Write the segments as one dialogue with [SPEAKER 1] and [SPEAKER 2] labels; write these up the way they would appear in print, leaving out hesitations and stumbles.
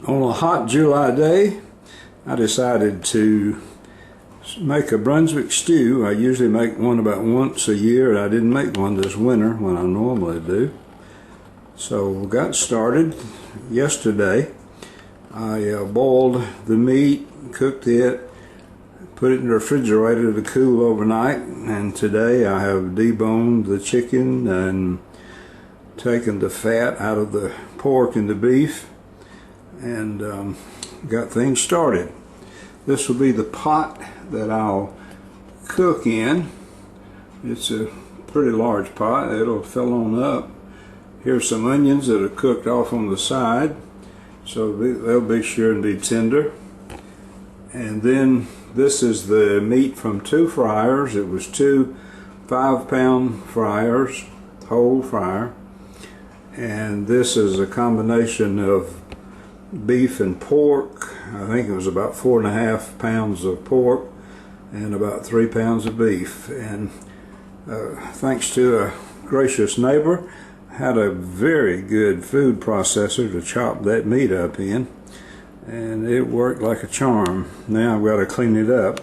[SPEAKER 1] On a hot July day, I decided to make a Brunswick stew. I usually make one about once a year, and I didn't make one this winter when I normally do. So we got started yesterday. I boiled the meat, cooked it, put it in the refrigerator to cool overnight, and today I have deboned the chicken and taken the fat out of the pork and the beef and got things started. This will be the pot that I'll cook in. It's a pretty large pot. It'll fill on up. Here's some onions that are cooked off on the side, so they'll be sure and be tender. And then this is the meat from 2 fryers. It was 2 5-pound fryers, whole fryer. And this is a combination of beef and pork. I think it was about 4.5 pounds of pork and about 3 pounds of beef. And thanks to a gracious neighbor, had a very good food processor to chop that meat up in, and it worked like a charm. Now I've got to clean it up,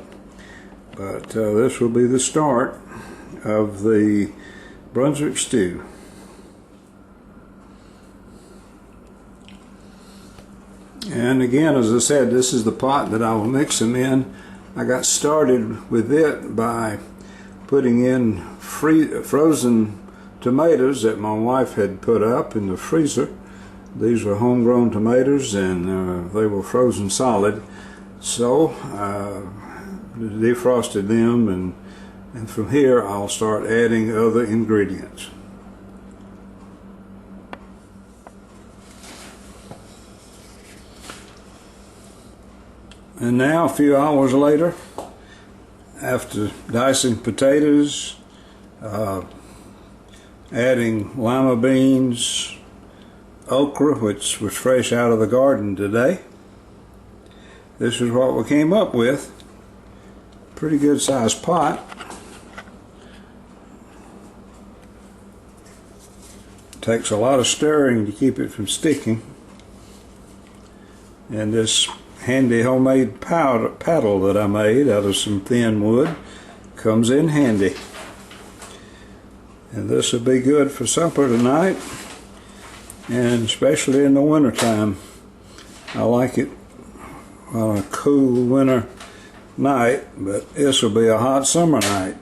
[SPEAKER 1] but this will be the start of the Brunswick stew. And again, as I said, this is the pot that I will mix them in. I got started with it by putting in frozen tomatoes that my wife had put up in the freezer. These were homegrown tomatoes, and they were frozen solid. So I defrosted them, and from here I'll start adding other ingredients. And now, a few hours later, after dicing potatoes, adding lima beans, okra, which was fresh out of the garden today, this is what we came up with. Pretty good sized pot. Takes a lot of stirring to keep it from sticking. And this handy homemade paddle that I made out of some thin wood comes in handy. And this will be good for supper tonight, and especially in the winter time. I like it on a cool winter night, but this will be a hot summer night.